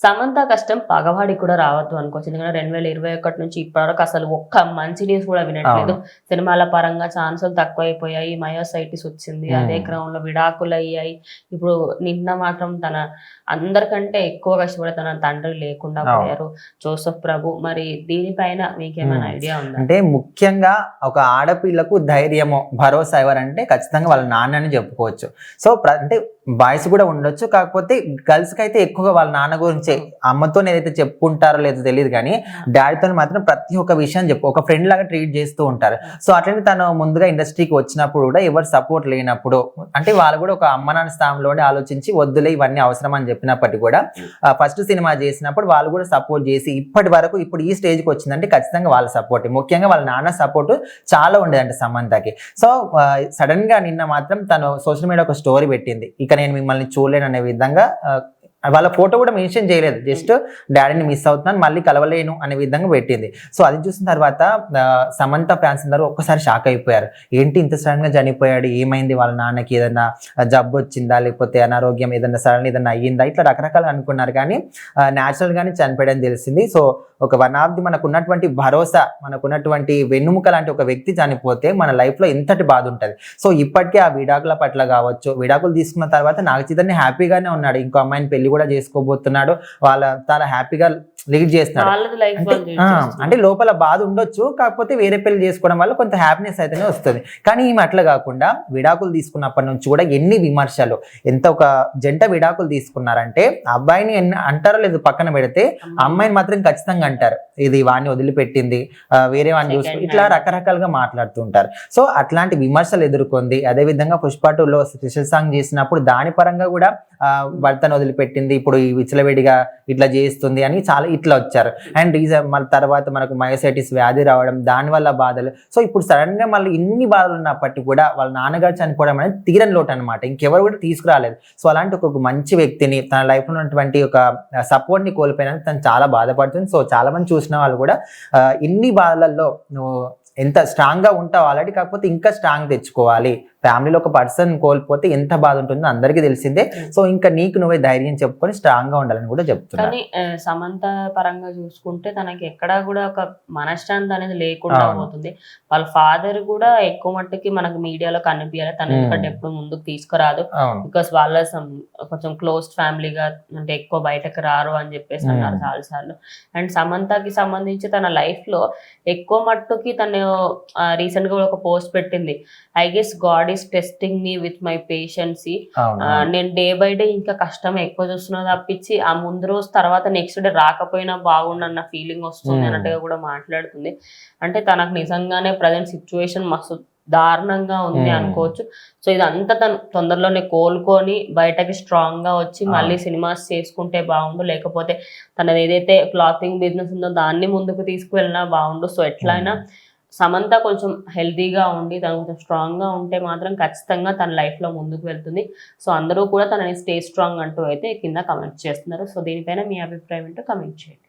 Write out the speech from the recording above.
సమంత కష్టం పగవాడికి కూడా రావద్దు అనుకోవచ్చు. ఎందుకంటే 2021 నుంచి ఇప్పటివరకు అసలు ఒక్క మంచి న్యూస్ కూడా వినట్లేదు. సినిమాల పరంగా ఛాన్సులు తక్కువైపోయాయి, మయోసైటిస్ వచ్చింది, అదే క్రమంలో విడాకులు అయ్యాయి. ఇప్పుడు నిన్న మాత్రం తన అందరికంటే ఎక్కువ కష్టపడి తన తండ్రి లేకుండా పోయారు, జోసెఫ్ ప్రభు. మరి దీనిపైన మీకేమైనా ఐడియా ఉందా? అంటే ముఖ్యంగా ఒక ఆడపిల్లకు ధైర్యము భరోసా ఎవరంటే ఖచ్చితంగా వాళ్ళ నాన్నని చెప్పుకోవచ్చు. సో అంటే బాయ్స్ కూడా ఉండొచ్చు, కాకపోతే గర్ల్స్ కి అయితే ఎక్కువగా వాళ్ళ నాన్న గురించి అమ్మతో ఏదైతే చెప్పుకుంటారో లేదో తెలియదు, కానీ డాడీతో మాత్రం ప్రతి ఒక్క విషయం ఒక ఫ్రెండ్ లాగా ట్రీట్ చేస్తూ ఉంటారు. సో అట్లనే తను ముందుగా ఇండస్ట్రీకి వచ్చినప్పుడు కూడా ఎవరు సపోర్ట్ లేనప్పుడు అంటే వాళ్ళు కూడా ఒక అమ్మ నాన్న స్థానంలోనే ఆలోచించి వద్దులే ఇవన్నీ అవసరం అని చెప్పినప్పటికీ కూడా ఫస్ట్ సినిమా చేసినప్పుడు వాళ్ళు కూడా సపోర్ట్ చేసి ఇప్పటి వరకు ఇప్పుడు ఈ స్టేజ్కి వచ్చిందంటే ఖచ్చితంగా వాళ్ళ సపోర్ట్, ముఖ్యంగా వాళ్ళ నాన్న సపోర్ట్ చాలా ఉండేదంట సమంతకి. సో సడన్ గా నిన్న మాత్రం తను సోషల్ మీడియా ఒక స్టోరీ పెట్టింది, ఇక నేను మిమ్మల్ని చూడలేను అనే విధంగా. వాళ్ళ ఫోటో కూడా మెన్షన్ చేయలేదు, జస్ట్ డాడీని మిస్ అవుతున్నాను మళ్ళీ కలవలేను అనే విధంగా పెట్టింది. సో అది చూసిన తర్వాత సమంత ఫ్యాన్స్ అందరూ ఒక్కసారి షాక్ అయిపోయారు. ఏంటి ఇంత సడన్ గా చనిపోయాడు, ఏమైంది, వాళ్ళ నాన్నకి ఏదైనా జబ్బు వచ్చిందా, లేకపోతే అనారోగ్యం ఏదైనా సడన్ ఏదైనా అయ్యిందా, ఇట్లా రకరకాలు అనుకున్నారు. కానీ న్యాచురల్ గానే చనిపోయాడని తెలిసింది. సో ఒక వన్ ఆఫ్ ది మనకున్నటువంటి భరోసా, మనకున్నటువంటి వెన్నుముక లాంటి ఒక వ్యక్తి చనిపోతే మన లైఫ్ లో ఎంతటి బాధ ఉంటుంది. సో ఇప్పటికే ఆ విడాకుల పట్ల కావచ్చు, విడాకులు తీసుకున్న తర్వాత నాగ చైతన్య హ్యాపీగానే ఉన్నాడు, ఇంకో అమ్మాయిని పెళ్లి కూడా చేసుకోబోతున్నాడు, వాళ్ళ చాలా హ్యాపీగా లీడ్ చేస్తున్నాడు. అంటే లోపల బాధ ఉండొచ్చు, కాకపోతే వేరే పెళ్లి చేసుకోవడం వల్ల కొంత హ్యాపీనెస్ అయితేనే వస్తుంది. కానీ ఈమె అట్లా కాకుండా విడాకులు తీసుకున్నప్పటి నుంచి కూడా ఎన్ని విమర్శలు, ఎంత ఒక జంట విడాకులు తీసుకున్నారంటే అబ్బాయిని అంటారో లేదు పక్కన పెడితే అమ్మాయిని మాత్రం ఖచ్చితంగా అంటారు, ఇది వాడిని వదిలిపెట్టింది, వేరే వాడిని చూసుకుని, ఇట్లా రకరకాలుగా మాట్లాడుతుంటారు. సో అట్లాంటి విమర్శలు ఎదుర్కొంది. అదేవిధంగా పుష్ప 2లో స్పెషల్ సాంగ్ చేసినప్పుడు దాని పరంగా కూడా భర్తను వదిలిపెట్టింది, ఇప్పుడు ఈ విచ్చలవేడిగా ఇట్లా చేస్తుంది అని చాలా ఇట్లా వచ్చారు. అండ్ మళ్ళీ తర్వాత మనకు మయోసైటిస్ వ్యాధి రావడం, దానివల్ల బాధలు. సో ఇప్పుడు సడన్ గా మళ్ళీ ఇన్ని బాధలు ఉన్నప్పటికీ కూడా వాళ్ళ నాన్నగారు చనిపోవడం అనేది తీరని లోటు అనమాట, ఇంకెవరు కూడా తీసుకురాలేదు. సో అలాంటి ఒక మంచి వ్యక్తిని తన లైఫ్ లో ఉన్నటువంటి ఒక సపోర్ట్ ని కోల్పోయినందుకు తను చాలా బాధపడుతుంది. సో చాలా మంది చూసిన వాళ్ళు కూడా ఇన్ని బాధలలో నువ్వు ఎంత స్ట్రాంగ్ గా ఉంటావు ఆల్రెడీ, కాకపోతే ఇంకా స్ట్రాంగ్ తెచ్చుకోవాలి. ఫ్యామిలీలో ఒక పర్సన్ కోల్పోతే ఎంత బాధ ఉంటుందో అందరికీ తెలిసిందే. సో ఇంకా నీకు నువ్వే ధైర్యం చెప్పుకొని స్ట్రాంగ్ గా ఉండాలని కూడా చెప్తున్నా. కానీ సమంత పరంగా చూసుకుంటే తనకి ఎక్కడా కూడా ఒక మనశ్శాంతి అనేది లేకుండా పోతుంది. వాళ్ళ ఫాదర్ కూడా ఎక్కువ మట్టుకి మనకు మీడియాలో కనిపించాలి, తన ఎందుకంటే ఎప్పుడు ముందుకు తీసుకురాదు, బికాస్ వాళ్ళ కొంచెం క్లోజ్ ఫ్యామిలీగా, అంటే ఎక్కువ బయటకు రారు అని చెప్పేసి అన్నారు చాలా సార్లు. అండ్ సమంతకి సంబంధించి తన లైఫ్ లో ఎక్కువ మట్టుకి తను రీసెంట్ గా ఒక పోస్ట్ పెట్టింది, I guess God is testing me with my patience. నేను డే బై డే ఇంకా కష్టం ఎక్కువ చూస్తున్నా తప్పించి ఆ ముందు రోజు తర్వాత నెక్స్ట్ డే రాకపోయినా బాగుండన్న ఫీలింగ్ వస్తుంది అన్నట్టుగా కూడా మాట్లాడుతుంది. అంటే తనకు నిజంగానే ప్రజెంట్ సిచ్యువేషన్ మస్తు దారుణంగా ఉంది అనుకోవచ్చు. సో ఇదంతా తను తొందరలోనే కోలుకొని బయటకి స్ట్రాంగ్ గా వచ్చి మళ్ళీ సినిమాస్ చేసుకుంటే బాగుండు, లేకపోతే తనది ఏదైతే క్లాతింగ్ బిజినెస్ ఉందో దాన్ని ముందుకు తీసుకువెళ్ళినా బాగుండు. సో ఎట్లయినా సమంత కొంచెం హెల్తీగా ఉండి తను కొంచెం స్ట్రాంగ్ గా ఉంటే మాత్రం ఖచ్చితంగా తన లైఫ్ లో ముందుకు వెళ్తుంది. సో అందరూ కూడా తనని స్టే స్ట్రాంగ్ అంటూ అయితే కింద కమెంట్ చేస్తున్నారు. సో దీనిపైన మీ అభిప్రాయం ఏంటో కమెంట్ చేయండి.